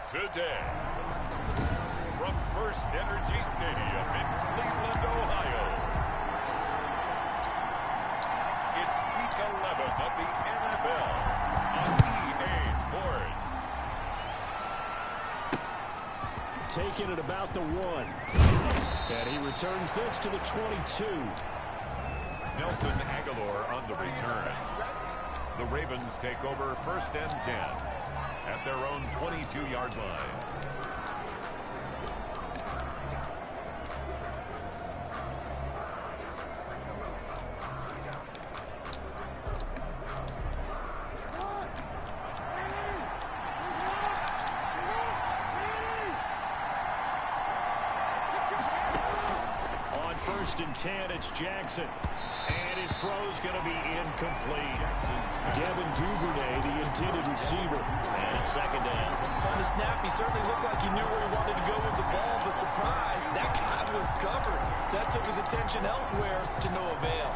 today. From First Energy Stadium in Cleveland, Ohio. It's Week 11 of the NFL on EA Sports. Taking it about the 1. And he returns this to the 22. Nelson Aguilar on the return. The Ravens take over 1st and 10 at their own 22-yard line. On 1st and 10, it's Jackson. And his throw's going to be incomplete. Devin Duvernay, the intended receiver. And it's 2nd down. From the snap, he certainly looked like he knew where he wanted to go with the ball, but surprise, that guy was covered. So that took his attention elsewhere to no avail.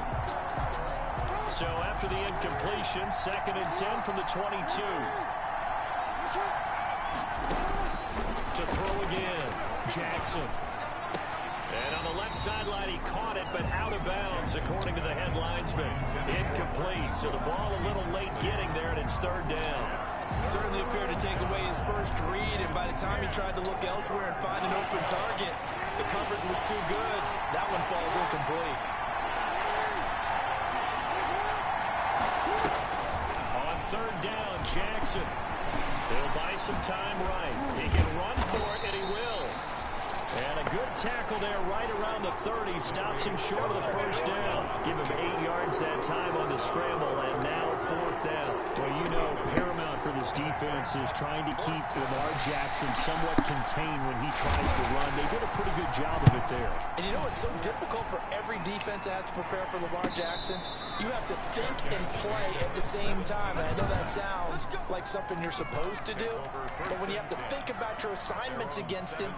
So after the incompletion, 2nd and 10 from the 22. To throw again, Jackson. And on the left sideline, he caught it, but out of bounds, according to the head linesman. Incomplete, so the ball a little late getting there, and it's 3rd down. Certainly appeared to take away his first read, and by the time he tried to look elsewhere and find an open target, the coverage was too good. That one falls incomplete. On 3rd down, Jackson. He'll buy some time right. He can run for it, and he will. And a good tackle there right around the 30. Stops him short of the 1st down. Give him 8 yards that time on the scramble, and now 4th down. Well, you know, paramount for this defense is trying to keep Lamar Jackson somewhat contained when he tries to run. They did a pretty good job of it there. And you know it's so difficult for every defense that has to prepare for Lamar Jackson? You have to think and play at the same time. And I know that sounds like something you're supposed to do, but when you have to think about your assignments against him,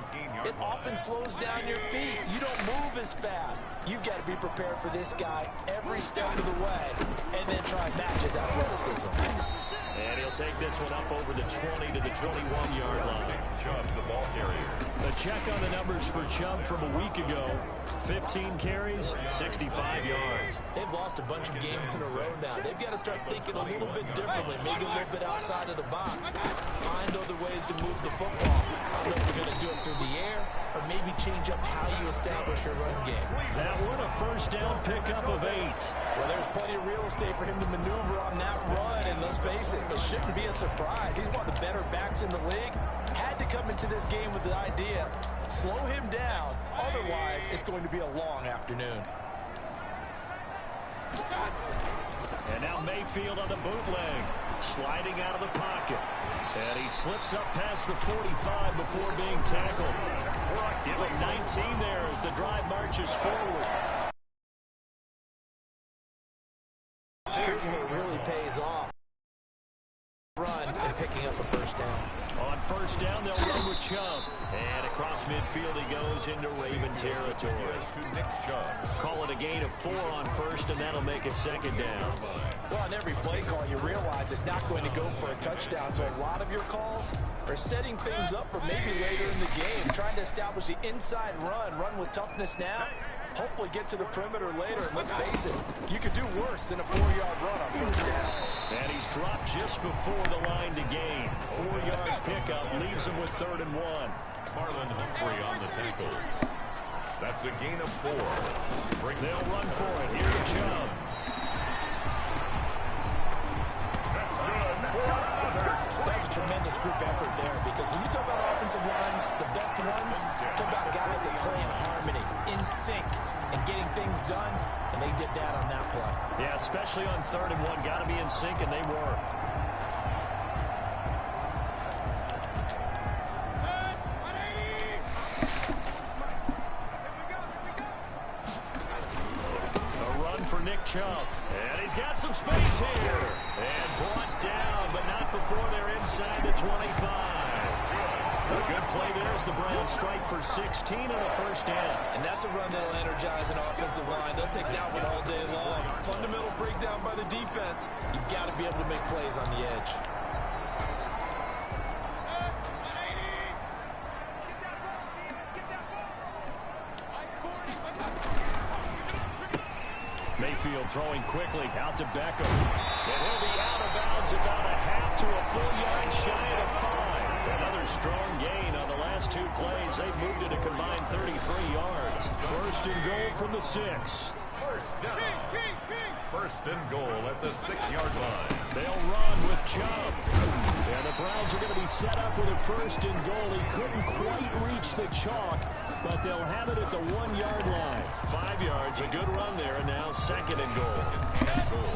it often slows down your feet. You don't move as fast. You've got to be prepared for this guy every step of the way and then try and match his athleticism. And he'll take this one up over the 20 to the 21-yard line. Chubb, the ball carrier. A check on the numbers for Chubb from a week ago. 15 carries, 65 yards. They've lost a bunch of games in a row now. They've got to start thinking a little bit differently, maybe a little bit outside of the box. Find other ways to move the football. I don't know if they're going to do it through the air or maybe change up how you establish your run game. That one a 1st down pickup of 8. Well, there's plenty of real estate for him to maneuver on that run, and let's face it, it shouldn't be a surprise. He's one of the better backs in the league. Had to come into this game with the idea, slow him down, otherwise it's going to be a long afternoon. And now Mayfield on the bootleg, sliding out of the pocket. And he slips up past the 45 before being tackled. Give him 19 there as the drive marches forward. Here's where it really pays off. Run and picking up a 1st down. On 1st down, they'll run with Chubb. And across midfield he goes into Raven territory. To Nick Chubb. Call it a gain of 4 on 1st, and that'll make it 2nd down. Well, on every play call, you realize it's not going to go for a touchdown. So a lot of your calls are setting things up for maybe later in the game, trying to establish the inside run with toughness now. Hopefully get to the perimeter later, and let's face it, you could do worse than a 4-yard run on 1st down. And he's dropped just before the line to gain. 4-yard pickup leaves him with 3rd and 1. Marlon Humphrey on the tackle. That's a gain of 4. They'll run for it. Here's Chubb. That's good. That's a tremendous group effort there, because when you talk about offensive lines, the best ones, talk about guys that play in harmony, in sync, and getting things done, and they did that on that play. Yeah, especially on 3rd and 1. Got to be in sync, and they were. A run for Nick Chubb. And he's got some space here. And brought down, but not before they're inside the 25. A good play there as the Browns strike for 16 and a 1st down. And that's a run that'll energize an offensive line. They'll take that one all day long. Fundamental breakdown by the defense. You've got to be able to make plays on the edge. Mayfield throwing quickly out to Beckham. And he'll be out of bounds about a half to a full yard shy of 5. Another strong gain on the last 2 plays. They've moved it a combined 33 yards. First and goal from the 6. First down. First and goal at the 6-yard line. They'll run with Chubb. And the Browns are going to be set up with a first and goal. He couldn't quite reach the chalk, but they'll have it at the 1-yard line. 5 yards, a good run there, and now second and goal.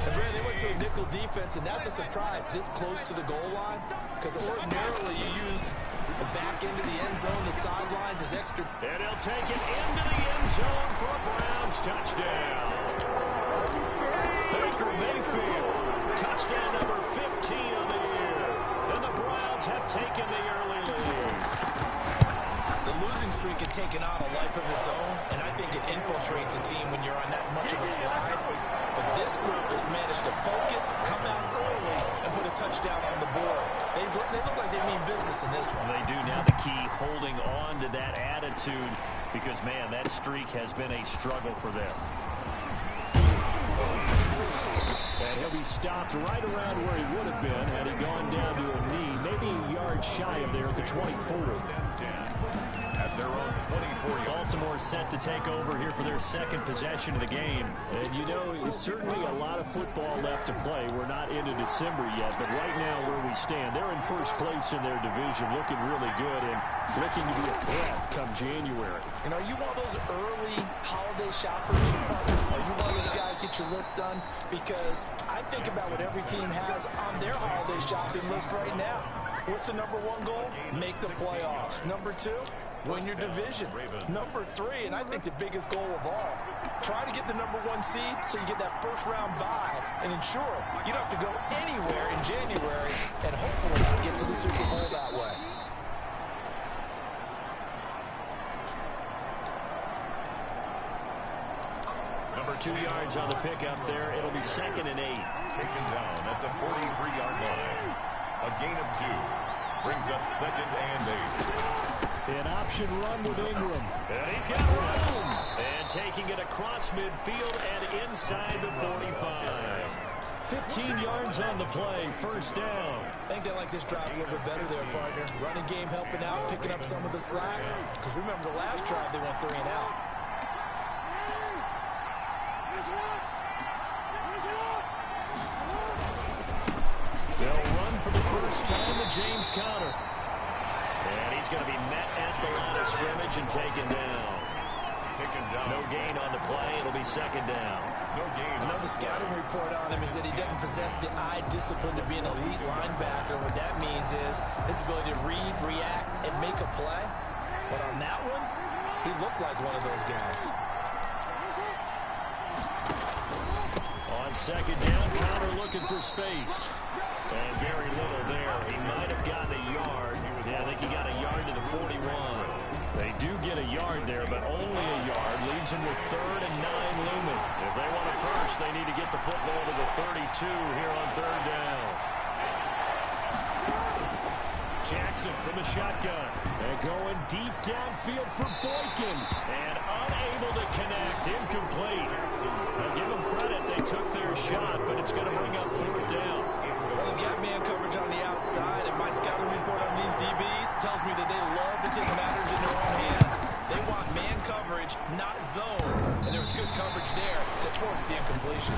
And Brad, they went to a nickel defense, and that's a surprise this close to the goal line, because ordinarily you use the back end of the end zone, the sidelines is extra. And he'll take it into the end zone for a Browns touchdown. Baker Mayfield, touchdown number 15 on the year. And the Browns have taken the early lead. The losing streak had taken on a life of its own, and I think it infiltrates a team when you're on that much of a slide. But this group has managed to focus, come out early, and put a touchdown on the board. They look like they mean business in this one. They do. Now the key, holding on to that attitude, because, man, that streak has been a struggle for them. And he'll be stopped right around where he would have been had he gone down to a knee, maybe a yard shy of there at the 24. At their own 24. Baltimore set to take over here for their second possession of the game. And, you know, it's certainly a lot of football left to play. We're not into December yet, but right now where we stand, they're in first place in their division, looking really good and looking to be a threat come January. You know, you want those early holiday shoppers? Are you one of those guys get your list done? Because I think about what every team has on their holiday shopping list right now. What's the number 1 goal? Make the playoffs. Number 2? Win your division. Number 3, and I think the biggest goal of all, try to get the number 1 seed so you get that first round bye and ensure you don't have to go anywhere in January and hopefully get to the Super Bowl that way. Number 2 yards on the pickup there. It'll be second and 8. Taken down at the 43-yard line. A gain of 2. Brings up second and 8. An option run with Ingram. And he's got room. And taking it across midfield and inside the 45. 15 yards on the play, first down. I think they like this drive a little bit better there, partner. Running game helping out, picking up some of the slack. Because remember, the last drive they went 3 and out. They'll run for the first time to James Conner. And he's going to be met at the line of scrimmage and taken down. No gain on the play. It'll be second down. No gain. Another scouting report on him is that he doesn't possess the eye discipline to be an elite linebacker. What that means is his ability to read, react, and make a play. But on that one, he looked like one of those guys. On second down, Conner looking for space. And very little there. He might have gotten a yard. Yeah, I think he got a yard to the 41. They do get a yard there, but only a yard. Leaves him with 3rd and 9 looming. If they want a first, they need to get the football to the 32 here on 3rd down. Jackson from the shotgun. And going deep downfield for Boykin. And unable to connect. Incomplete. I'll give them credit. They took their shot, but it's going to bring up 4th down. Well, they've got man coverage on the outside, and my scouting report on these DBs tells me that they love to take matters in their own hands. They want man coverage, not zone. And there was good coverage there that forced the incompletion.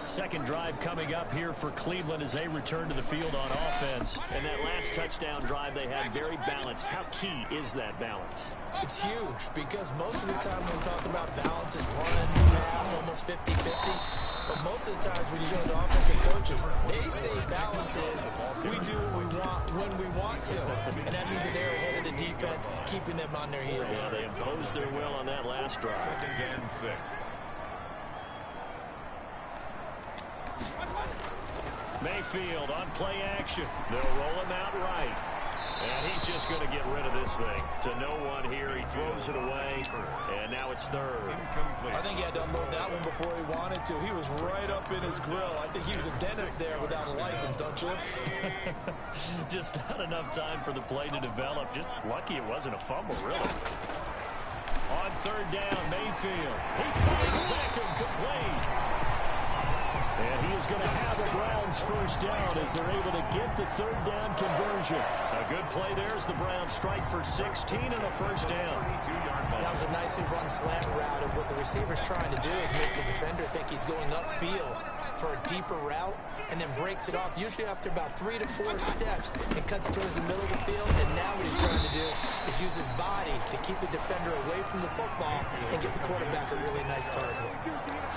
Second drive coming up here for Cleveland as they return to the field on offense. And that last touchdown drive they had very balanced. How key is that balance? It's huge because most of the time when we talk about balance, it's run, pass, almost 50-50. But most of the times when you go to offensive coaches, they say balance is we do what we want when we want to. And that means that they're ahead of the defense, keeping them on their heels. Yeah, they imposed their will on that last drive. 2nd and 6. Mayfield on play action. They'll roll him out right. And he's just going to get rid of this thing. To no one here. He throws it away. And now it's third. I think he had to unload that one before he wanted to. He was right up in his grill. I think he was a dentist there without a license, don't you? Just not enough time for the play to develop. Just lucky it wasn't a fumble, really. On third down, Mayfield. He finds Beckham complete. And he is going to have the Browns first down as they're able to get the third down conversion. A good play there as the Browns strike for 16 and a first down. That was a nicely run slant route, and what the receiver's trying to do is make the defender think he's going upfield for a deeper route, and then breaks it off, usually after about 3 to 4 steps, and cuts towards the middle of the field. And now what he's trying to do is use his body to keep the defender away from the football and get the quarterback a really nice target.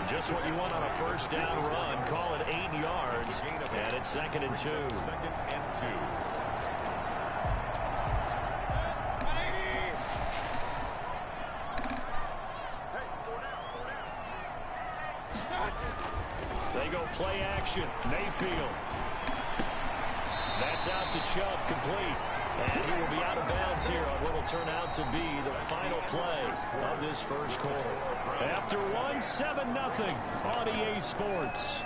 Just what you want on a first down run. Call it 8 yards, and it's 2nd and 2. They go play action. Mayfield. That's out to Chubb, complete. And he will be out of bounds here on what will turn out to be the final play of this first quarter. After 1, 7-0 on EA Sports.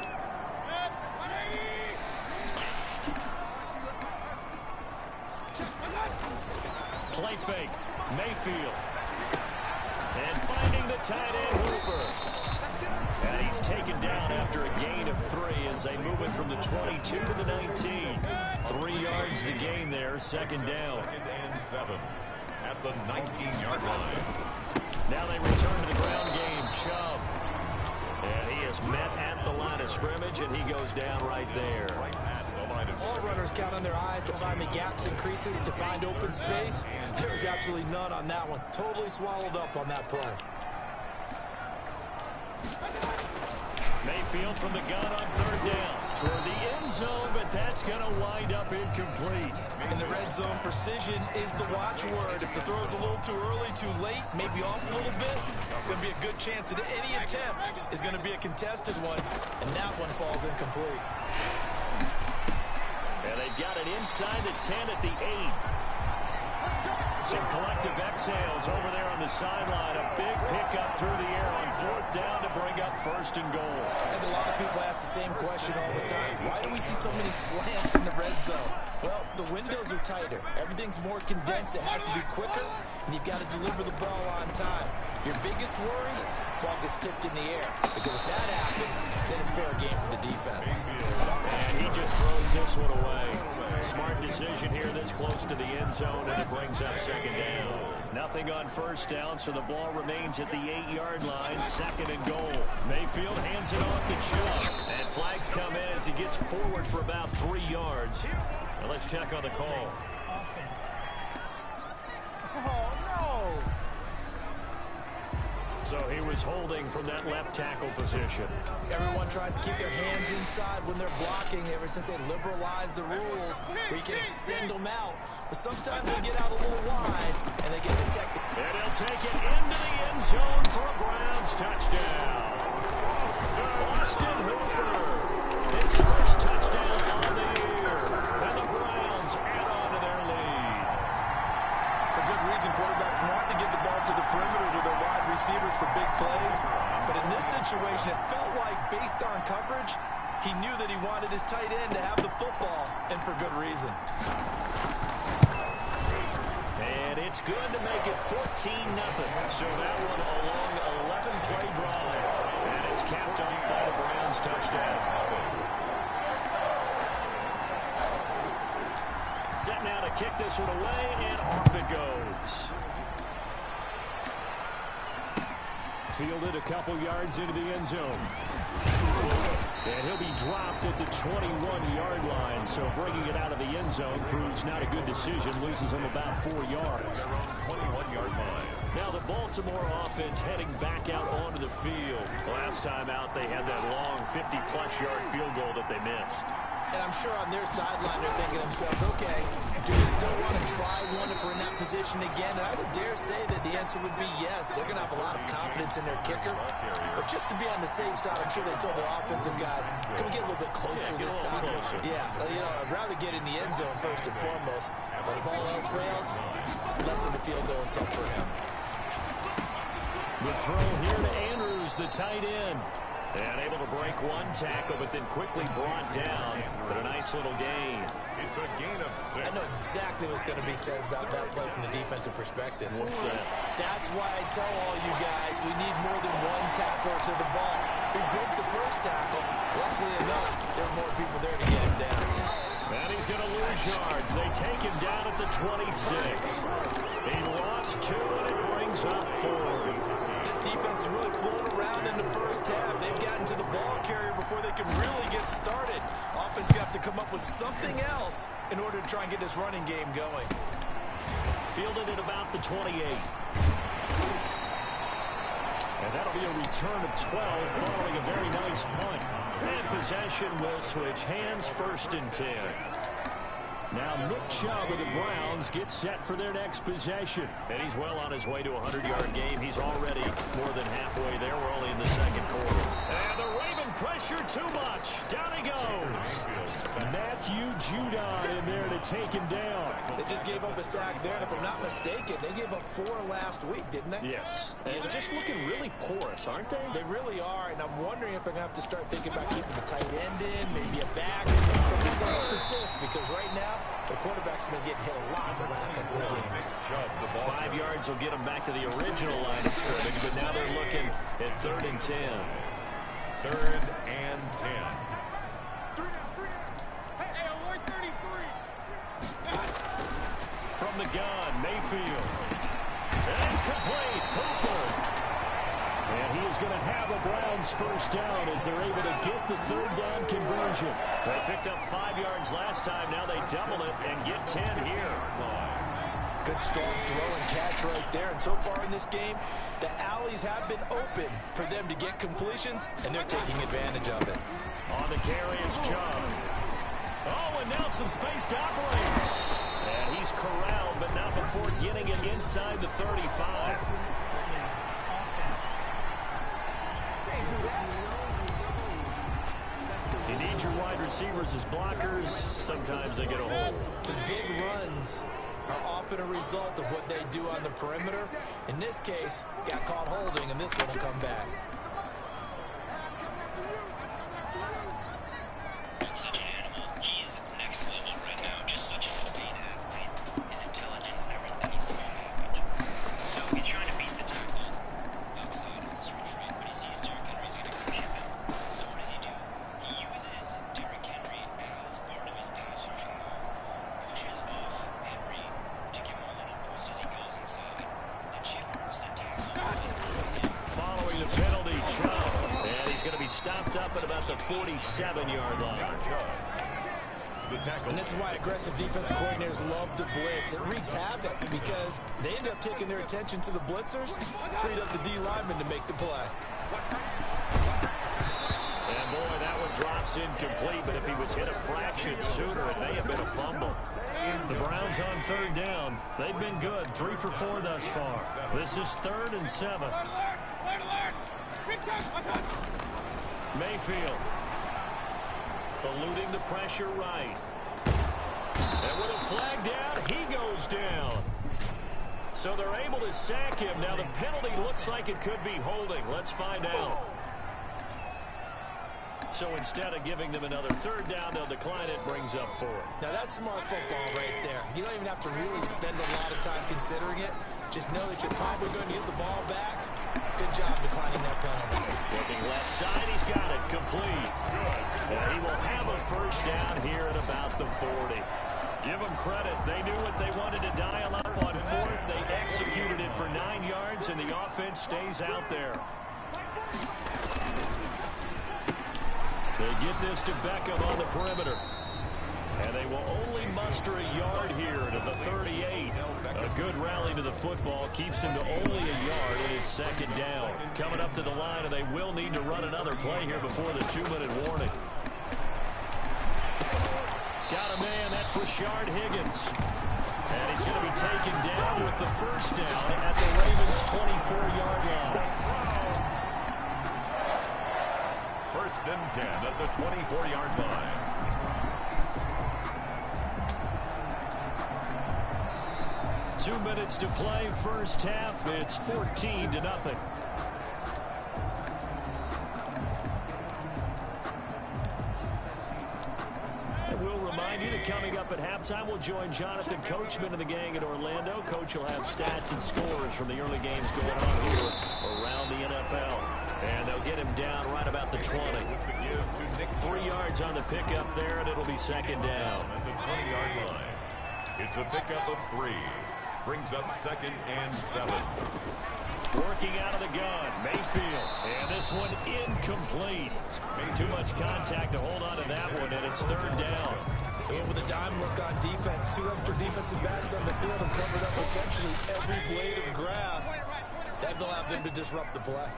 Play fake. Mayfield. And finding the tight end, Hooper. And he's taken down after a gain of 3 as they move it from the 22 to the 19. 3 yards the gain there, 2nd down. 2nd and 7 at the 19-yard line. Now they return to the ground game. Chubb. And he is met at the line of scrimmage, and he goes down right there. All runners count on their eyes to find the gaps and creases, to find open space. There's absolutely none on that one. Totally swallowed up on that play. Mayfield from the gun on third down. Toward the end zone, but that's going to wind up incomplete. In the red zone, precision is the watchword. If the throw's a little too early, too late, maybe off a little bit, going to be a good chance that any attempt is going to be a contested one, and that one falls incomplete. And they've got it inside the 10 at the 8. Some collective exhales over there on the sideline. A big pickup through the air on 4th down to bring up 1st and goal. And a lot of people ask the same question all the time. Why do we see so many slants in the red zone? Well, the windows are tighter. Everything's more condensed. It has to be quicker, and you've got to deliver the ball on time. Your biggest worry? Ball gets tipped in the air. Because if that happens, then it's fair game for the defense. And he just throws this one away. Smart decision here this close to the end zone, and it brings up 2nd down. Nothing on 1st down, so the ball remains at the 8-yard line. 2nd and goal. Mayfield hands it off to Chubb. And flags come in as he gets forward for about 3 yards. Now let's check on the call. Offense. Oh, no. So he was holding from that left tackle position. Everyone tries to keep their hands inside when they're blocking ever since they liberalized the rules where you can extend them out. But sometimes they get out a little wide and they get protected. And he'll take it into the end zone for a Browns touchdown. Austin Hooper, his first touchdown on the year. And the Browns add on to their lead. For good reason, quarterbacks want to get the ball to the perimeter to their wide receivers for big plays. But in this situation, it felt like, based on coverage, he knew that he wanted his tight end to have the football, and for good reason. And it's good to make it 14-0. So that one a long 11-play drive. And it's capped off by the Browns touchdown. Set now to kick this one away, and off it goes. Fielded a couple yards into the end zone. And he'll be dropped at the 21-yard line. So bringing it out of the end zone proves not a good decision. Loses him about 4 yards. 21-yard line. Now the Baltimore offense heading back out onto the field. Last time out, they had that long 50-plus yard field goal that they missed. And I'm sure on their sideline they're thinking to themselves, okay, do we still want to try one if we're in that position again? And I would dare say that the answer would be yes. They're going to have a lot of confidence in their kicker. But just to be on the safe side, I'm sure they told their offensive guys, can we get a little bit closer this time? Yeah, you know, I'd rather get in the end zone first and foremost. But if all else fails, less of the field goal attempt for him. The throw here to Andrews, the tight end. And able to break one tackle, but then quickly brought down. But a nice little gain. It's a gain of 6. I know exactly what's going to be said about that play from the defensive perspective. What's that? That's why I tell all you guys we need more than one tackler to the ball. He broke the first tackle. Luckily enough, there were more people there to get him down. And he's going to lose yards. They take him down at the 26. He lost 2, and it brings up 4. This defense is really floating around in the first half. They've gotten to the ball carrier before they can really get started. Offense got to come up with something else in order to try and get this running game going. Fielded at about the 28. And that'll be a return of 12 following a very nice punt. And possession will switch hands, 1st and 10. Now Nick Chubb of the Browns gets set for their next possession. And he's well on his way to a 100-yard game. He's already more than halfway there. We're only in the second quarter. And the Raven pressure too much. Down he goes. Matthew Judon in there to take him down. They just gave up a sack there, and if I'm not mistaken, they gave up 4 last week, didn't they? Yes. And just looking really porous, aren't they? They really are, and I'm wondering if they're going to have to start thinking about keeping the tight end in, maybe a back, maybe something to help assist, because right now, the quarterback's been getting hit a lot in the last couple of games. 5 yards will get them back to the original line of scrimmage, but now they're looking at 3rd and 10. 3rd and 10. From the gun, Mayfield. And it's complete. Hooper. And he is going to have a Browns first down as they're able to get the 3rd down conversion. They picked up 5 yards last time. Now they double it and get 10 here. Good strong throw and catch right there. And so far in this game, the alleys have been open for them to get completions, and they're taking advantage of it. On the carry, it's Chubb. Oh, and now some space to operate. And he's corralled, but not before getting it inside the 35. You need your wide receivers as blockers. Sometimes they get a hold. The big runs are often a result of what they do on the perimeter. In this case, got caught holding, and this one will come back. Such an animal. He's next level right now. Just such an insane athlete. His intelligence, everything. He's above average. So he's trying to beat the tackle outside of this retreat, but he sees Derrick Henry's going to come chip him. So what does he do? He uses Derrick Henry as part of his pass rushing move. Pushes off Henry to give him a little boost as he goes inside. The chip hurts the tackle. Following the penalty, Chubb. And he's going to be stopped up at about the 47-yard line. And this is why aggressive defensive coordinators love to blitz. It wreaks havoc because they end up taking their attention to the blitzers, freed up the D lineman to make the play. And boy, that one drops incomplete, but if he was hit a fraction sooner, it may have been a fumble. The Browns on 3rd down. They've been good, 3 for 4 thus far. This is 3rd and 7. Mayfield eluding the pressure right. And with a flag down, he goes down. So they're able to sack him. Now the penalty looks like it could be holding. Let's find out. So instead of giving them another 3rd down, they'll decline it, brings up 4. Now that's smart football right there. You don't even have to really spend a lot of time considering it. Just know that you're probably going to get the ball back. Good job declining that penalty. Looking left side, he's got it complete. And he will have a first down here at about the 40. Give them credit. They knew what they wanted to dial up on 4th. They executed it for 9 yards, and the offense stays out there. They get this to Beckham on the perimeter. And they will only muster a yard here to the 38. A good rally to the football keeps him to only a yard, and it's 2nd down. Coming up to the line, and they will need to run another play here before the 2-minute warning. Rashard Higgins. And he's going to be taken down with the first down at the Ravens' 24-yard line. First and 10 at the 24-yard line. Two minutes to play, first half. It's 14-0. We'll remind you that coming up at halftime, we'll join Jonathan Coachman and the gang in Orlando. Coach will have stats and scores from the early games going on here around the NFL. And they'll get him down right about the 20. 3 yards on the pickup there, and it'll be second down. At the 20-yard line. It's a pickup of 3. Brings up second and 7. Working out of the gun, Mayfield. And this one incomplete. Too much contact to hold on to that one, and it's third down. And with a dime look on defense, 2 extra defensive backs on the field and covered up essentially every blade of grass. That allowed them to disrupt the play.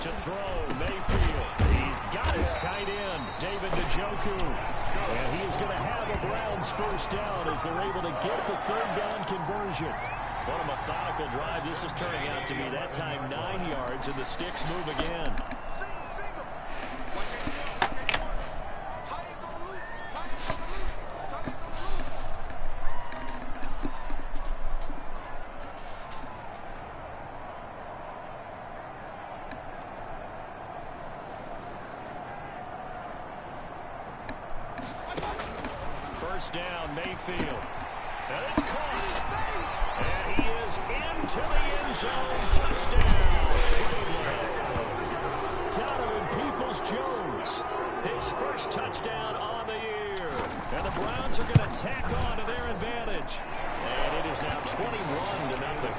To throw, Mayfield. He's got his tight end, David Njoku. And he is going to have a Browns first down as they're able to get the third down conversion. What a methodical drive this is turning out to be. That time 9 yards, and the sticks move again. First down, Mayfield. And it's caught. And he is into the end zone. Touchdown. Donovan Peoples-Jones. His first touchdown on the year. And the Browns are going to tack on to their advantage. And it is now 21-0.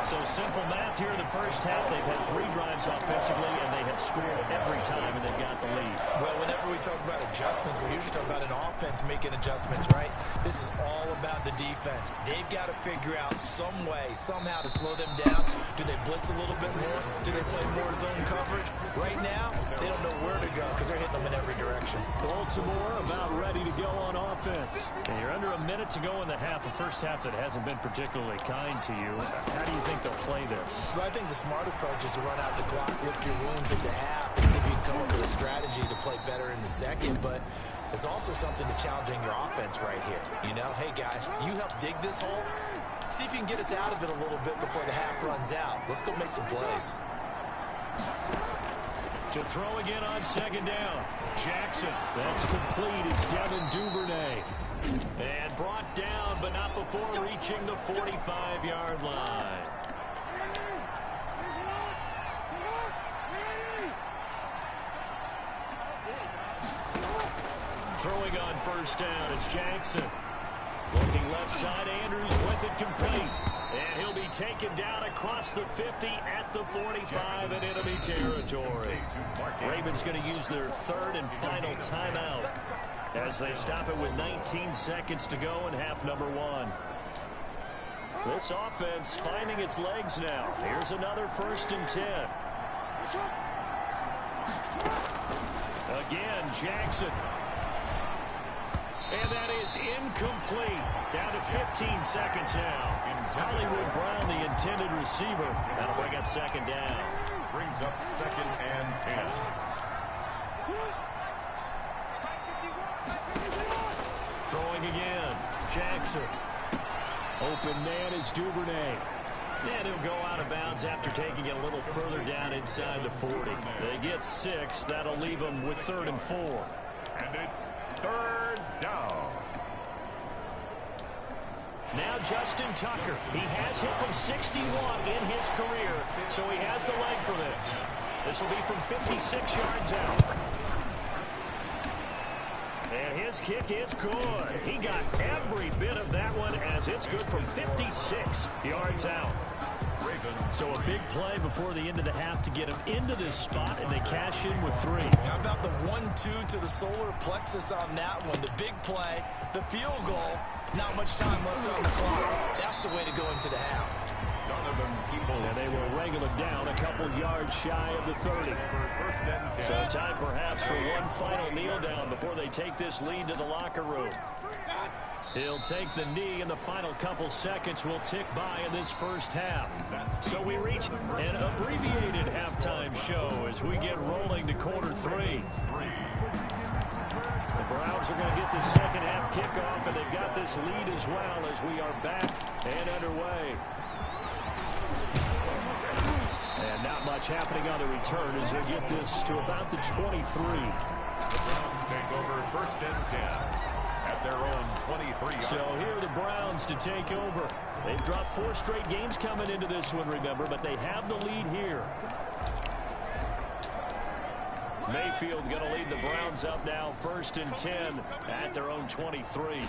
So simple math here in the first half. They've had 3 drives offensively, and they have scored every time, and they've got the lead. Well, whenever we talk about adjustments, we usually talk about an offense making adjustments, right? This is all about the defense. They've got to figure out some way, somehow to slow them down. Do they blitz a little bit more? Do they play more zone coverage? Right now, they don't know where to go because they're hitting them in every direction. Baltimore about ready to go on offense. And you're under a minute to go in the half. A first half that hasn't been particularly kind to you. How do you think they'll play this? Well, I think the smart approach is to run out the clock, lick your wounds into half, and see if you can come up with a strategy to play better in the second. But there's also something to challenging your offense right here. You know, hey, guys, you help dig this hole. See if you can get us out of it a little bit before the half runs out. Let's go make some plays. To throw again on second down. Jackson. That's complete. It's Devin Duvernay. And brought down, but not before reaching the 45-yard line. Throwing on first down, it's Jackson. Looking left side, Andrews with it complete. And he'll be taken down across the 50 at the 45 in enemy territory. Ravens going to use their third and final timeout as they stop it with 19 seconds to go in half number 1. This offense finding its legs now. Here's another first and 10. Again, Jackson. And that is incomplete. Down to 15 seconds now. Hollywood Brown, the intended receiver. That'll bring up second down. Brings up second and 10. Throwing again. Jackson. Open man is Duvernay. And he'll go out of bounds after taking it a little further down inside the 40. They get 6. That'll leave them with 3rd and 4. And it's third down. Now Justin Tucker. He has hit from 61 in his career, so he has the leg for this. This will be from 56 yards out. And his kick is good. He got every bit of that one as it's good from 56 yards out. So a big play before the end of the half to get him into this spot, and they cash in with 3. How about the 1-2 to the solar plexus on that one? The big play, the field goal, not much time left on the clock. That's the way to go into the half. Donovan And they will wrangle it down a couple yards shy of the 30. So time perhaps for one final kneel down before they take this lead to the locker room. He'll take the knee, and the final couple seconds will tick by in this first half. So we reach an abbreviated halftime show as we get rolling to quarter 3. The Browns are going to get the second half kickoff, and they've got this lead as well as we are back and underway. And not much happening on the return as they get this to about the 23. The Browns take over first and 10. At their own 23. So here are the Browns to take over. They've dropped 4 straight games coming into this one, remember, but they have the lead here. Mayfield going to lead the Browns up now, first and 10 at their own 23.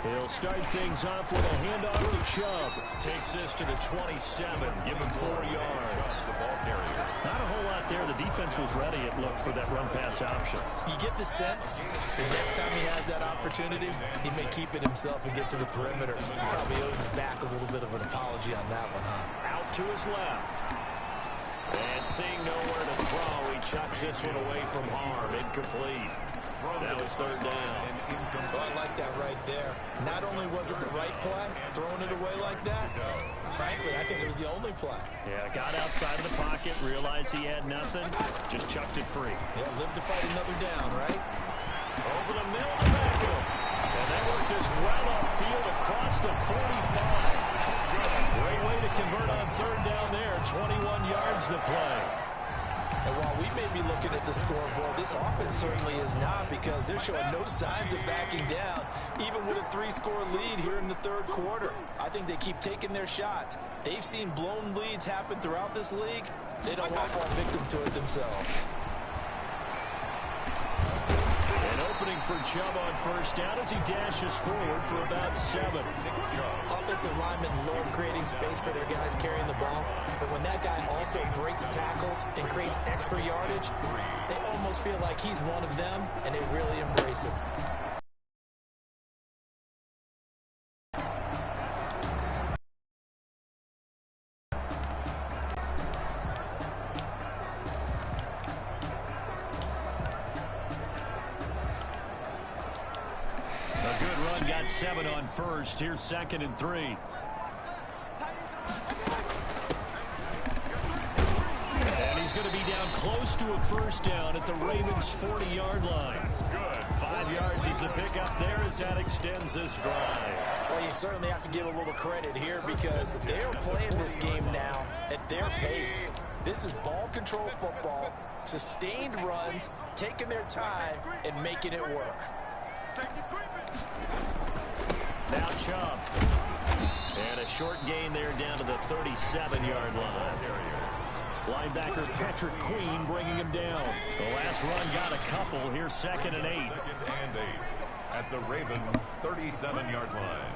He'll start things off with a handoff to Chubb. Takes this to the 27. Give him 4 yards. The ball carrier. Not a whole lot there. The defense was ready, it looked, for that run-pass option. You get the sense the next time he has that opportunity, he may keep it himself and get to the perimeter. He probably owes his back a little bit of an apology on that one, huh? Out to his left. And seeing nowhere to throw, he chucks this one away from harm. Incomplete. Now it's third down. Oh, I like that right there. Not only was it the right play, throwing it away like that, frankly, I think it was the only play. Yeah, got outside of the pocket, realized he had nothing, just chucked it free. Yeah, live to fight another down, right? Over the middle to Beckham. And they work this well upfield across the 45. Great way to convert on third down there. 21 yards the play. And while we may be looking at the scoreboard, this offense certainly is not, because they're showing no signs of backing down, even with a 3-score lead here in the third quarter. I think they keep taking their shots. They've seen blown leads happen throughout this league. They don't want to fall victim to it themselves. An opening for Chubb on first down as he dashes forward for about 7. Offensive linemen love creating space for their guys carrying the ball, but when that guy also breaks tackles and creates extra yardage, they almost feel like he's one of them, and they really embrace him. A good run, got 7 on first. Here's second and 3. And he's going to be down close to a first down at the Ravens' 40-yard line. Good. 5 yards is the pickup there as that extends this drive. Well, you certainly have to give a little credit here, because they're playing this game now at their pace. This is ball control football, sustained runs, taking their time, and making it work. Now Chubb. And a short gain there down to the 37-yard line. Linebacker Patrick Queen bringing him down. The last run got a couple. Here's second and 8. Second and 8 at the Ravens' 37-yard line.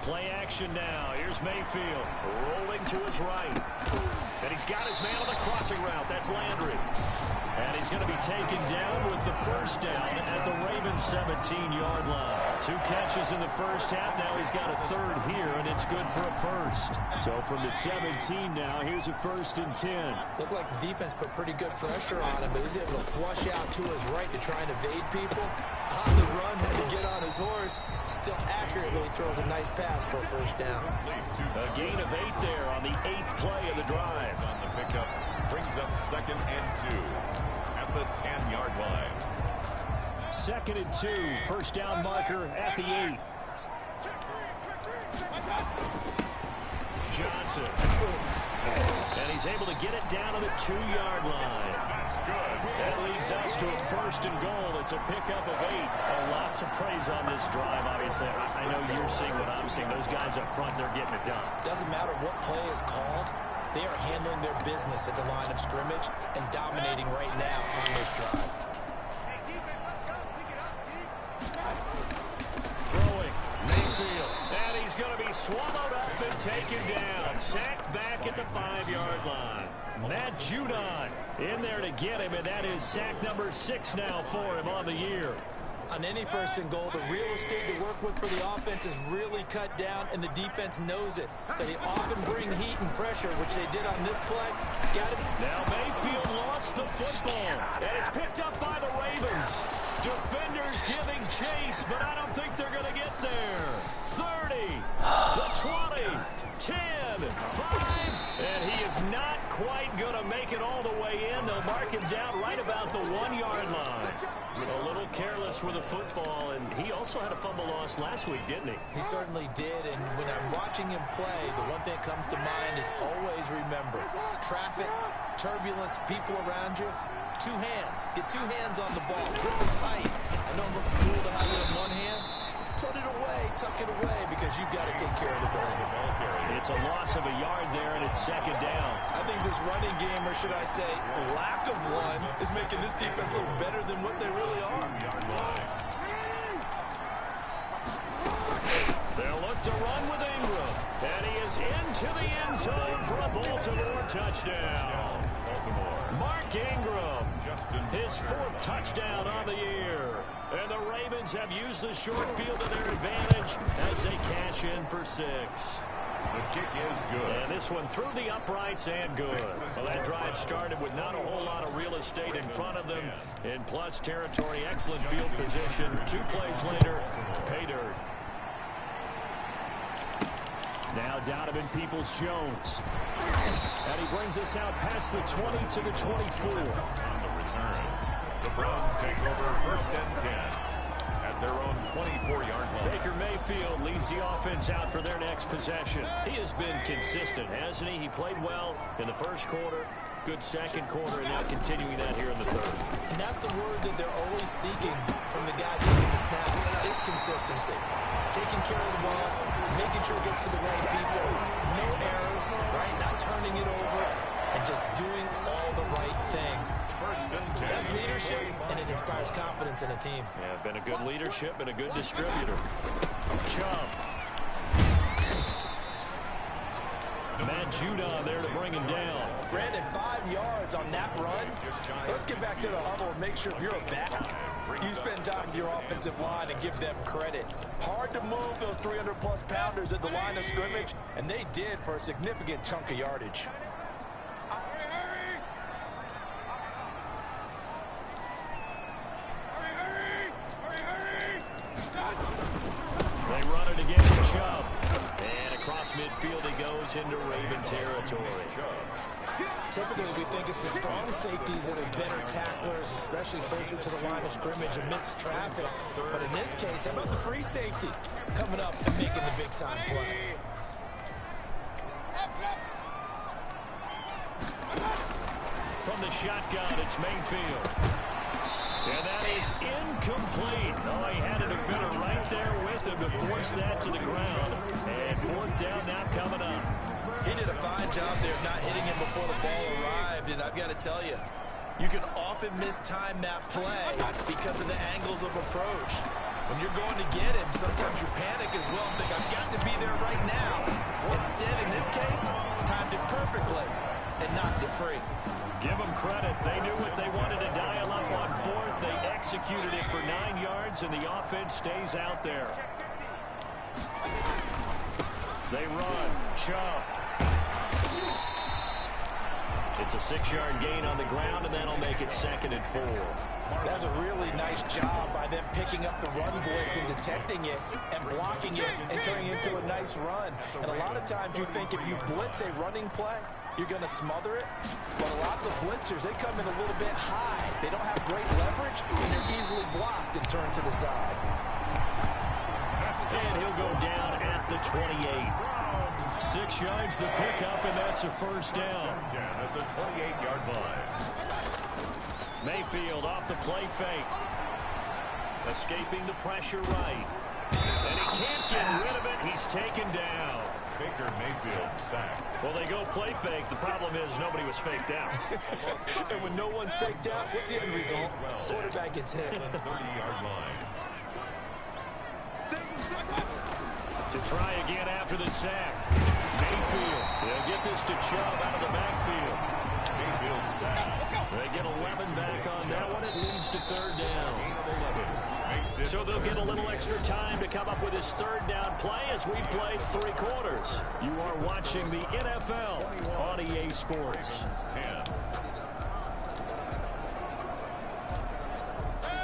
Play action now. Here's Mayfield rolling to his right. And he's got his man on the crossing route. That's Landry. And he's going to be taken down with the first down at the Ravens' 17-yard line. 2 catches in the first half. Now he's got a third here, and it's good for a first. So from the 17 now, here's a first and 10. Looked like the defense put pretty good pressure on him, but he's able to flush out to his right to try and evade people. On the run, had to get on his horse. Still accurately throws a nice pass for a first down. A gain of 8 there on the 8th play of the drive. On the pickup, brings up second and 2 at the 10-yard line. Second and 2, first down marker at the 8. Johnson. And he's able to get it down to the 2-yard line. That's good. That leads us to a first and goal. It's a pickup of 8. Lots of praise on this drive, obviously. I know you're seeing what I'm seeing. Those guys up front, they're getting it done. Doesn't matter what play is called. They are handling their business at the line of scrimmage and dominating right now on this drive. Throwing. Mayfield. And he's going to be swallowed up and taken down. Sacked back at the 5-yard line. Matt Judon in there to get him, and that is sack number 6 now for him on the year. On any 1st and goal, the real estate to work with for the offense is really cut down, and the defense knows it. So they often bring heat and pressure, which they did on this play. Got it. Now Mayfield lost the football, and it's picked up by the Ravens. Defenders giving chase, but I don't think they're going to get there. 30, the 20, 10, 5, and he is not quite going to make it all the way in. They'll mark him down right about the 1-yard line. A little careless with the football, and he also had a fumble loss last week, didn't he? He certainly did, and when I'm watching him play, the one thing that comes to mind is always remember, traffic, turbulence, people around you, 2 hands. Get 2 hands on the ball. Grip it tight. I know it looks cool to have it in one hand. Put it away, tuck it away, because you've got to take care of the ball. It's a loss of a yard there, and it's 2nd down. I think this running game, or should I say lack of one, is making this defense look better than what they really are. They'll look to run with Ingram, and he is into the end zone for a Baltimore touchdown. Mark Ingram, his 4th touchdown on the year. And the Ravens have used the short field to their advantage as they cash in for 6. The kick is good. And this one through the uprights and good. Well, that drive started with not a whole lot of real estate in front of them. In plus territory, excellent field position. 2 plays later, pay dirt. Now Donovan Peoples-Jones. And he brings us out past the 20 to the 24. On the return, the Browns take over 1st and 10 at their own 24-yard line. Baker Mayfield leads the offense out for their next possession. He has been consistent, hasn't he? He played well in the 1st quarter, good 2nd quarter, and now continuing that here in the 3rd. And that's the word that they're always seeking from the guy taking the snaps, is consistency. Taking care of the ball, making sure it gets to the right people, no errors, right? Not turning it over, and just doing all the right things. That's leadership, and it inspires confidence in a team. Yeah, been a good leadership and a good distributor. Chubb. Matt Judon there to bring him down. Brandon, 5 yards on that run. Let's get back to the huddle and make sure if you're a back, you spend time with your offensive line and give them credit. Hard to move those 300-plus pounders at the line of scrimmage, and they did for a significant chunk of yardage. They run it again to Chubb. And across midfield he goes into Raven territory. Typically, we think it's the strong safeties that are better tacklers, especially closer to the line of scrimmage amidst traffic. But in this case, how about the free safety coming up and making the big-time play? From the shotgun, it's Mayfield. And that is incomplete. Oh, he had a defender right there with him to force that to the ground. And 4th down now coming up. He did a fine job there of not hitting him before the ball arrived, and I've got to tell you, you can often mistime that play because of the angles of approach. When you're going to get him, sometimes you panic as well and think, I've got to be there right now. Instead, in this case, timed it perfectly and knocked it free. Give them credit. They knew what they wanted to dial up on 4th. They executed it for 9 yards, and the offense stays out there. They run. Chubb. It's a 6-yard gain on the ground, and that'll make it 2nd and 4. That's a really nice job by them picking up the run blitz and detecting it and blocking it and turning it into a nice run. And a lot of times you think if you blitz a running play, you're going to smother it. But a lot of the blitzers, they come in a little bit high. They don't have great leverage, and they're easily blocked and turned to the side. And he'll go down at the 28. 6 yards the pickup, and that's a 1st down. At the 28-yard line. Mayfield off the play fake. Escaping the pressure right. And he can't get rid of it. He's taken down. Baker Mayfield sacked. Well, they go play fake. The problem is nobody was faked out. And when no one's faked out, what's the end result? Quarterback gets hit. 30-yard line. To try again after the sack. Mayfield. They'll get this to Chubb out of the backfield. Mayfield's pass. They get 11 back on that one. It leads to 3rd down. Makes it So they'll get a little extra time to come up with his third down play as we played 3 quarters. You are watching the NFL on EA Sports. 10.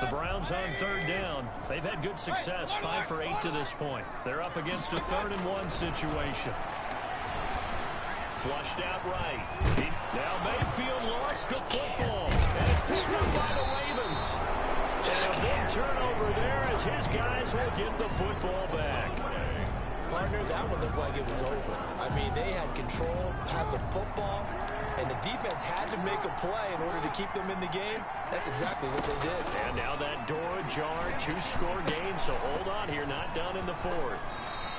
The Browns on 3rd down. They've had good success, 5 for 8 to this point. They're up against a 3rd and 1 situation. Flushed out right. Now Mayfield lost the football. And it's picked up by the Ravens. And a big turnover there as his guys will get the football back. Partner, that one looked like it was over. I mean, they had control, had the football, and the defense had to make a play in order to keep them in the game. That's exactly what they did. And now that door ajar, 2-score game, so hold on here, not done in the 4th.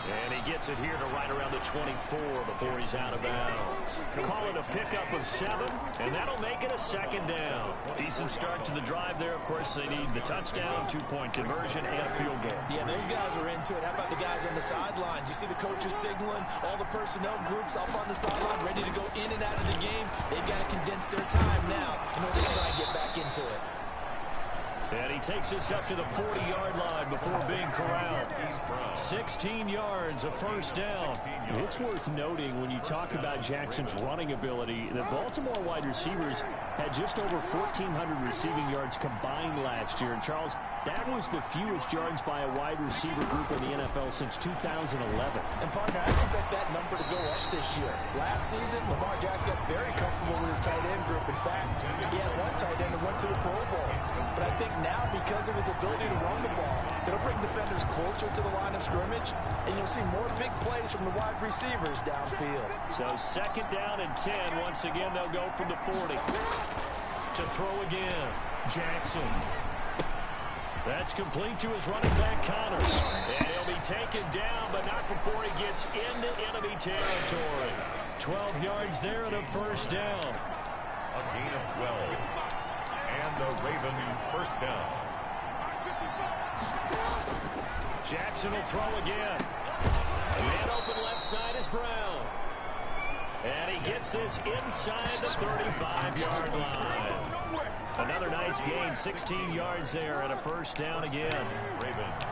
And he gets it here to right around the 24 before he's out of bounds. Call it a pickup of 7, and that'll make it a 2nd down. Decent start to the drive there. Of course, they need the touchdown, 2-point conversion, and a field goal. Yeah, those guys are into it. How about the guys on the sidelines? You see the coaches signaling, all the personnel groups up on the sideline, ready to go in and out of the game. They've got to condense their time now in order to try and get back into it. And he takes us up to the 40-yard line before being corralled. 16 yards, a 1st down. It's worth noting when you talk about Jackson's running ability, the Baltimore wide receivers had just over 1,400 receiving yards combined last year. And Charles, that was the fewest yards by a wide receiver group in the NFL since 2011. And partner, I expect that number to go up this year. Last season, Lamar Jackson got very comfortable with his tight end group. In fact, he had one tight end that went to the Pro Bowl. But I think now, because of his ability to run the ball, it'll bring defenders closer to the line of scrimmage, and you'll see more big plays from the wide receivers downfield. So 2nd down and 10. Once again, they'll go from the 40. To throw again, Jackson. That's complete to his running back, Connors. And he'll be taken down, but not before he gets into enemy territory. 12 yards there and a 1st down. A gain of 12. And a Raven 1st down. Jackson will throw again. Man open left side is Brown. And he gets this inside the 35-yard line. Another nice gain, 16 yards there and a 1st down again. Ravens.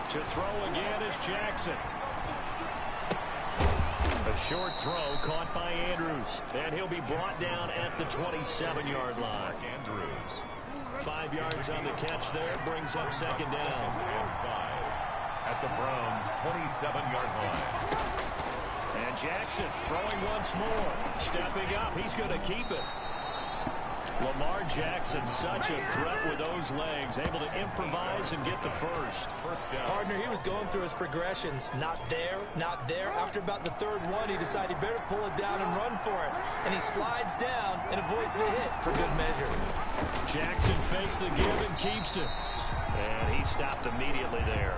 To throw again is Jackson. A short throw caught by Andrews. And he'll be brought down at the 27-yard line. Andrews. 5 yards on the catch there. Brings up 2nd down. And 5 at the Browns' 27-yard line. And Jackson throwing once more. Stepping up. He's going to keep it. Lamar Jackson, such a threat with those legs, able to improvise and get the first. Partner, he was going through his progressions. Not there, not there. After about the 3rd one, he decided he better pull it down and run for it. And he slides down and avoids the hit for good measure. Jackson fakes the give and keeps it. And he stopped immediately there.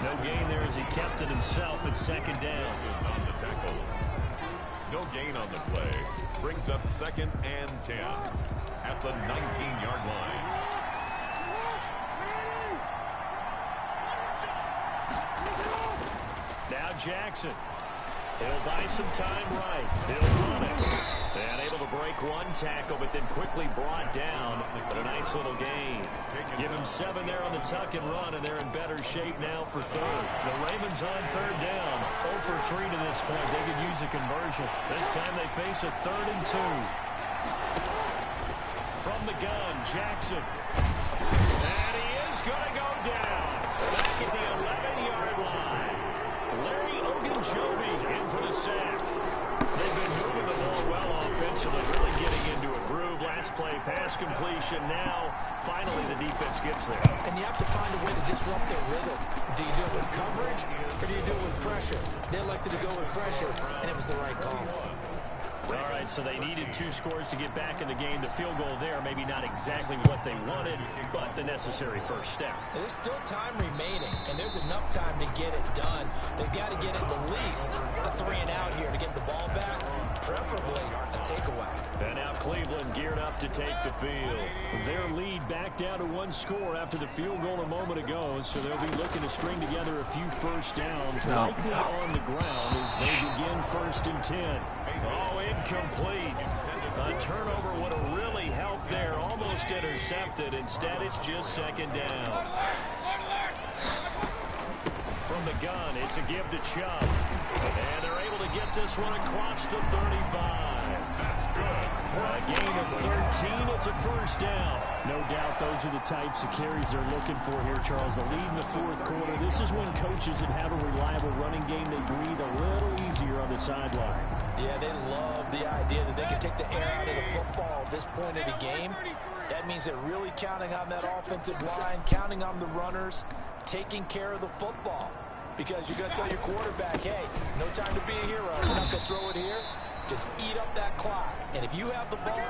No gain there as he kept it himself at 2nd down. On the tackle. No gain on the play. Brings up 2nd and 10 at the 19-yard line. Now Jackson. He'll buy some time right. He'll run it. And able to break one tackle, but then quickly brought down. But a nice little gain. Give him 7 there on the tuck and run, and they're in better shape now for 3rd. The Ravens on 3rd down. 0 for 3 to this point. They could use a conversion. This time they face a 3rd and 2. From the gun, Jackson. And he is going to go down. Back at the 11-yard line. Larry Ogunjobi in for the sack. They've been moving the ball well offensively, really getting into a groove. Last play, pass completion. Now, finally, the defense gets there. And you have to find a way to disrupt their rhythm. Do you do it with coverage, or do you do it with pressure? They elected to go with pressure, and it was the right call. All right, so they needed 2 scores to get back in the game. The field goal there, maybe not exactly what they wanted, but the necessary first step. There's still time remaining, and there's enough time to get it done. They've got to get at the least a 3 and out here to get the ball back, preferably a takeaway. And now Cleveland geared up to take the field. Their lead back down to 1 score after the field goal a moment ago, so they'll be looking to string together a few first downs, likely on the ground as they begin 1st and 10. Oh, incomplete. A turnover would have really helped there. Almost intercepted. Instead, it's just second down. From the gun, it's a give to Chubb. And they're able to get this one across the 35. That's good. A gain of 13. It's a first down. No doubt those are the types of carries they're looking for here, Charles. The lead in the fourth quarter. This is when coaches that have a reliable running game, they breathe a little easier on the sideline. Yeah, they love the idea that they can take the air out of the football at this point of the game. That means they're really counting on that offensive line, counting on the runners, taking care of the football. Because you're going to tell your quarterback, hey, no time to be a hero. We're not going to throw it here. Just eat up that clock. And if you have the ball,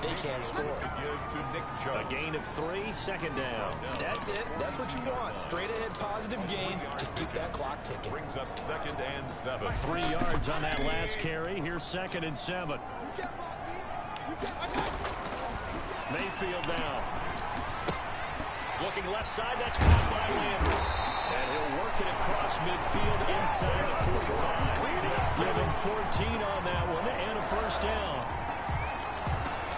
they can't score. A gain of 3, second down. That's it. That's what you want. Straight ahead positive gain. Just keep that clock ticking. Brings up 2nd and 7. 3 yards on that last carry. Here's 2nd and 7. Mayfield down. Looking left side. That's caught by Landry. And he'll work it across midfield inside the 45. Give him 14 on that one and a first down.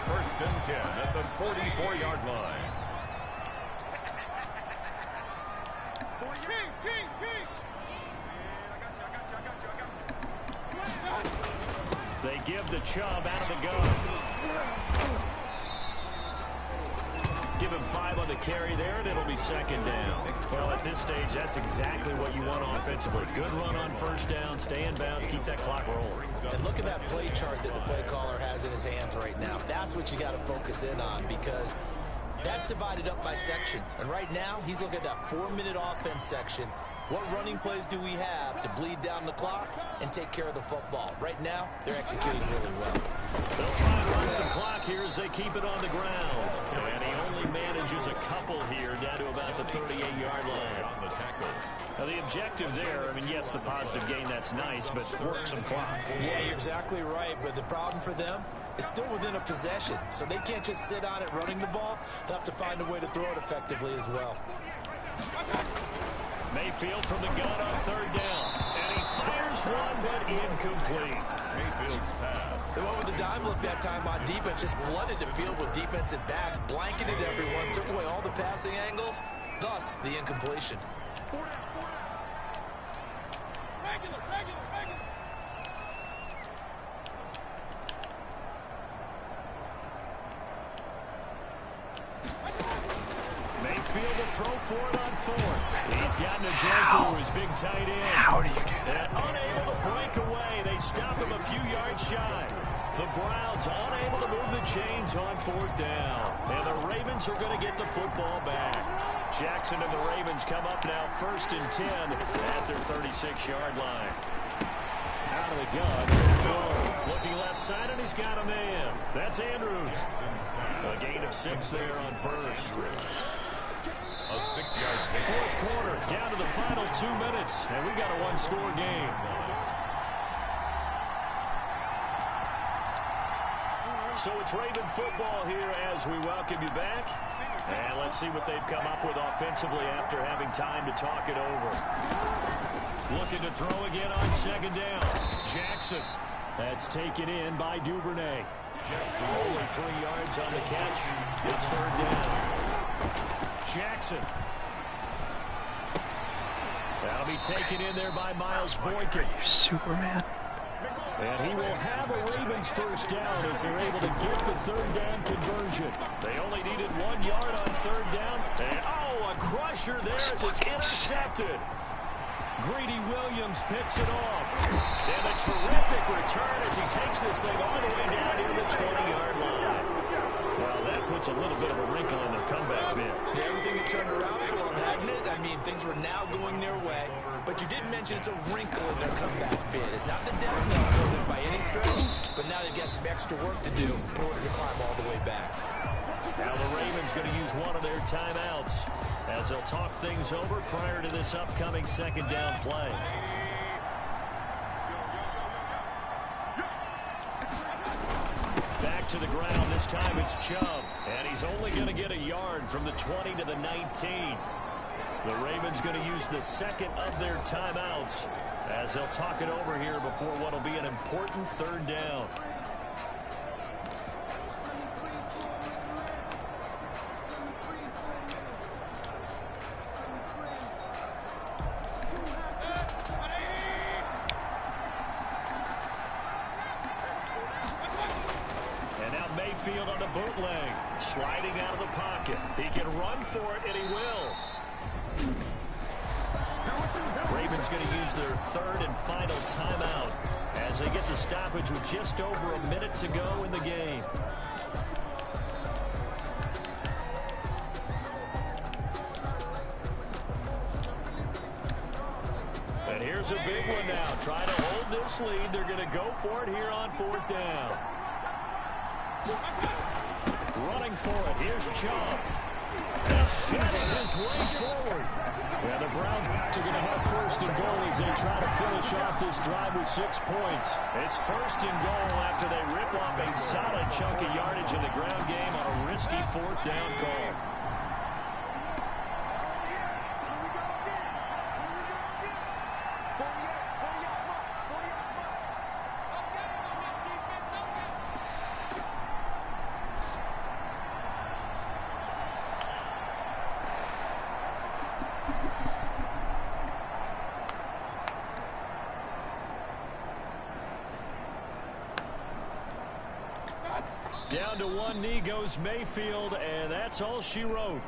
1st and 10 at the 44-yard line. They give the Chubb out of the gun. Give him 5 on the carry there, and it'll be second down. Well, at this stage, that's exactly what you want offensively. Good run on first down, stay in bounds, keep that clock rolling. And look at that play chart that the play caller has in his hands right now. That's what you got to focus in on, because that's divided up by sections. And right now, he's looking at that 4-minute offense section. What running plays do we have to bleed down the clock and take care of the football? Right now, they're executing really well. They'll try and run some clock here as they keep it on the ground. And he only manages a couple here down to about the 38-yard line. Now, the objective there, I mean, yes, the positive gain, that's nice, but work some clock. Yeah, you're exactly right. But the problem for them is still within a possession. So they can't just sit on it running the ball. They'll have to find a way to throw it effectively as well. Mayfield from the gun on 3rd down. And he fires one, but incomplete. Mayfield's pass. They went with the dime look that time on defense, just flooded the field with defensive backs, blanketed everyone, took away all the passing angles, thus the incompletion. Mayfield to throw for it on 4th. He's gotten a joint through his big tight end. How do you do that? And unable to break away. They stop him a few yards shy. The Browns unable to move the chains on 4th down. And the Ravens are going to get the football back. Jackson and the Ravens come up now 1st and 10 at their 36-yard line. Out of the gun. Looking left side, and he's got a man. That's Andrews. A gain of 6 there on 1st. A 6-yard gain. 4th quarter, down to the final 2 minutes, and we've got a 1-score game. So it's Raven football here as we welcome you back. And let's see what they've come up with offensively after having time to talk it over. Looking to throw again on 2nd down. Jackson. That's taken in by Duvernay. Only 3 yards on the catch. It's 3rd down. Jackson. That'll be taken in there by Miles Boykin. Superman. And he will have a Ravens first down as they're able to get the 3rd down conversion. They only needed 1 yard on 3rd down. And, oh, a crusher there as it's intercepted. Greedy Williams picks it off. And a terrific return as he takes this thing all the way down to the 20-yard line. Well, that puts a little bit of a wrinkle in their comeback bid. Yeah, everything had turned around for them, hadn't it? I mean, things were now going their way. But you did mention it's a wrinkle in their comeback bid. It's not the death knell for them by any stretch, but now they've got some extra work to do in order to climb all the way back. Now the Ravens going to use one of their timeouts as they'll talk things over prior to this upcoming 2nd down play. Back to the ground. This time it's Chubb. And he's only going to get a yard from the 20 to the 19. The Ravens going to use the 2nd of their timeouts as they'll talk it over here before what will be an important 3rd down. Mayfield on the bootleg. Sliding out of the pocket. He can run for it, and he will. Ravens going to use their third and final timeout as they get the stoppage with just over a minute to go in the game. And here's a big one now. Trying to hold this lead. They're going to go for it here on fourth down. Running for it. Here's Chubb. He's shedding his way forward. And the Browns are going to have first and goal as they try to finish off this drive with 6 points. It's first and goal after they rip off a solid chunk of yardage in the ground game on a risky fourth down call. Down to one knee goes Mayfield, and that's all she wrote.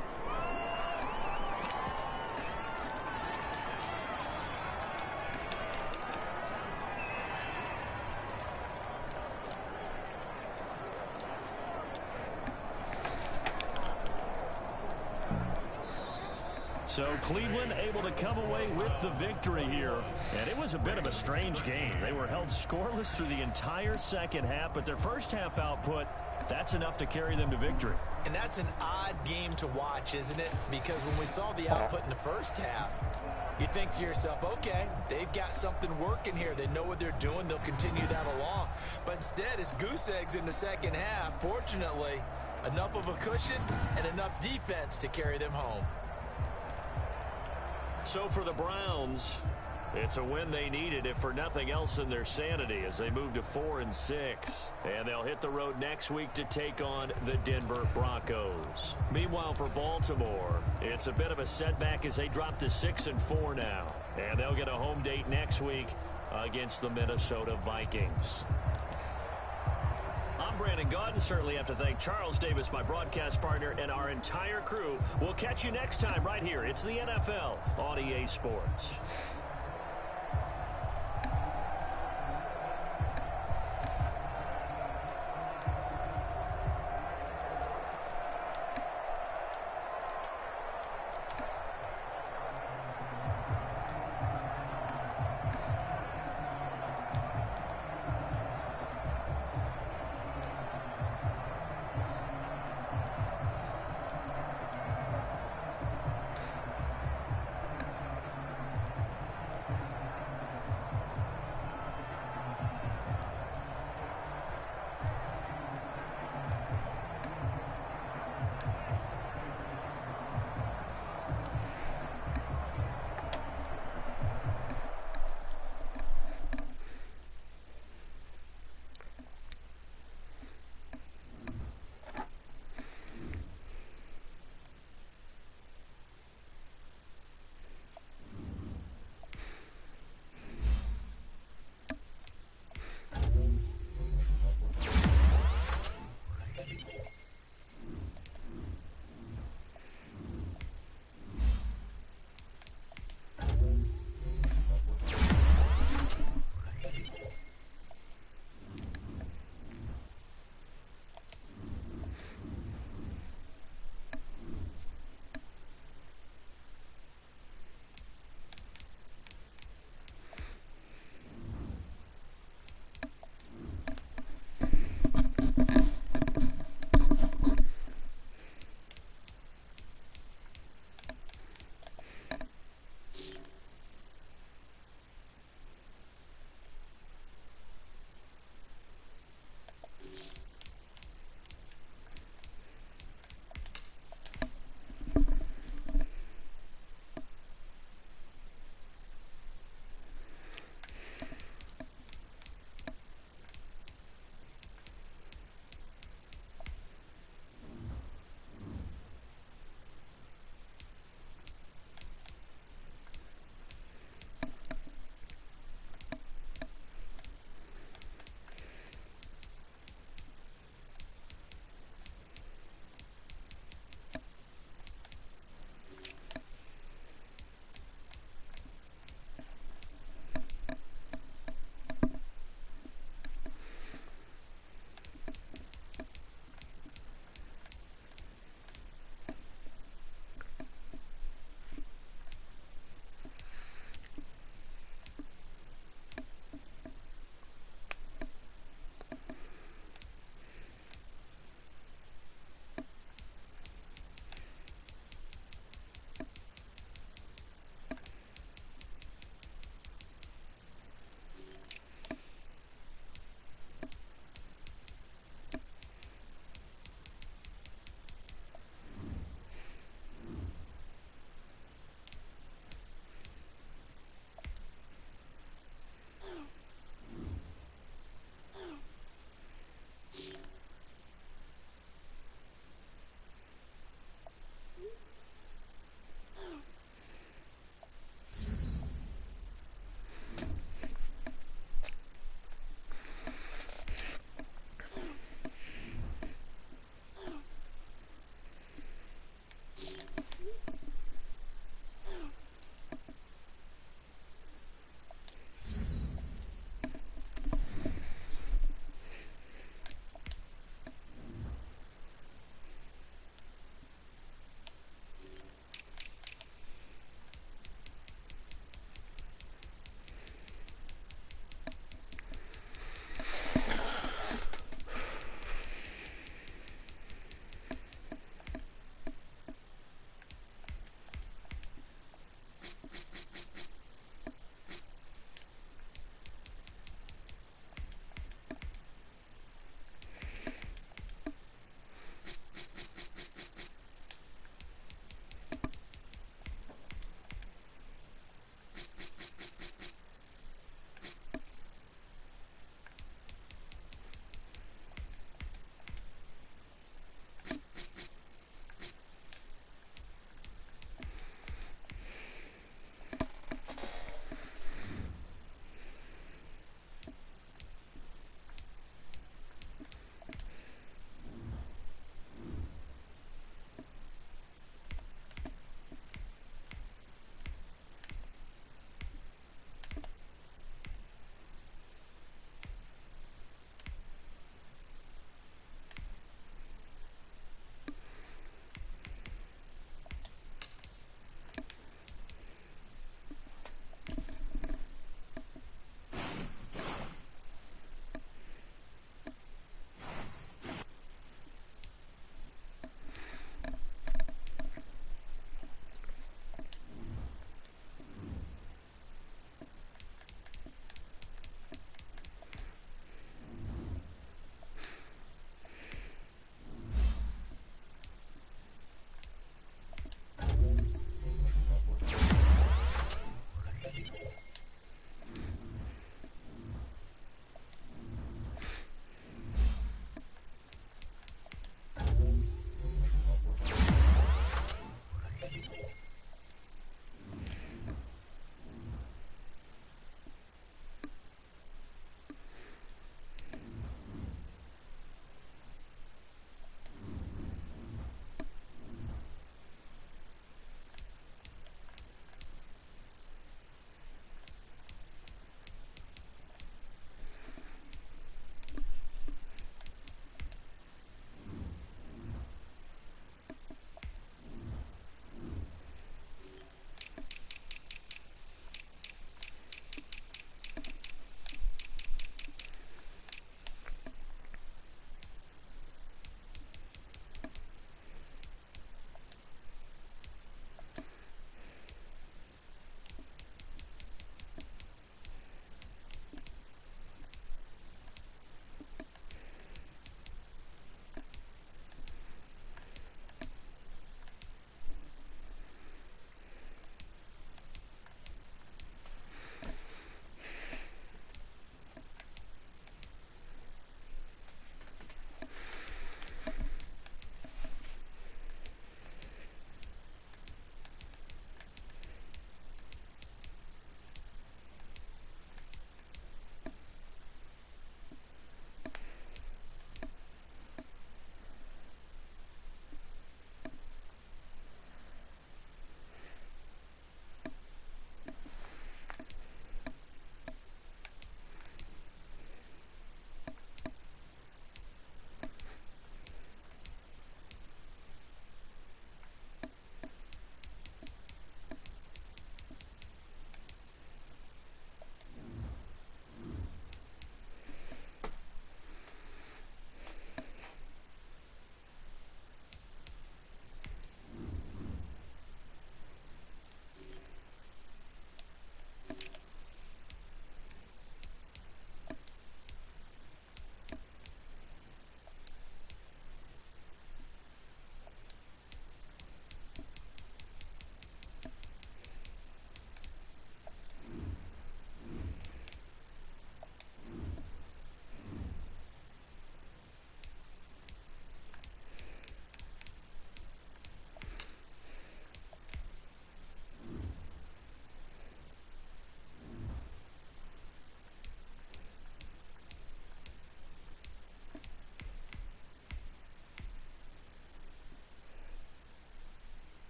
So Cleveland able to come away with the victory here. And it was a bit of a strange game. They were held scoreless through the entire second half, but their first half output, that's enough to carry them to victory. And that's an odd game to watch, isn't it? Because when we saw the output in the first half, you think to yourself, okay, they've got something working here. They know what they're doing. They'll continue that along. But instead, it's goose eggs in the second half. Fortunately, enough of a cushion and enough defense to carry them home. So for the Browns, it's a win they needed, if for nothing else in their sanity, as they move to 4-6. And they'll hit the road next week to take on the Denver Broncos. Meanwhile, for Baltimore, it's a bit of a setback as they drop to 6-4 now. And they'll get a home date next week against the Minnesota Vikings. I'm Brandon Gaudin. Certainly have to thank Charles Davis, my broadcast partner, and our entire crew. We'll catch you next time right here. It's the NFL on EA Sports.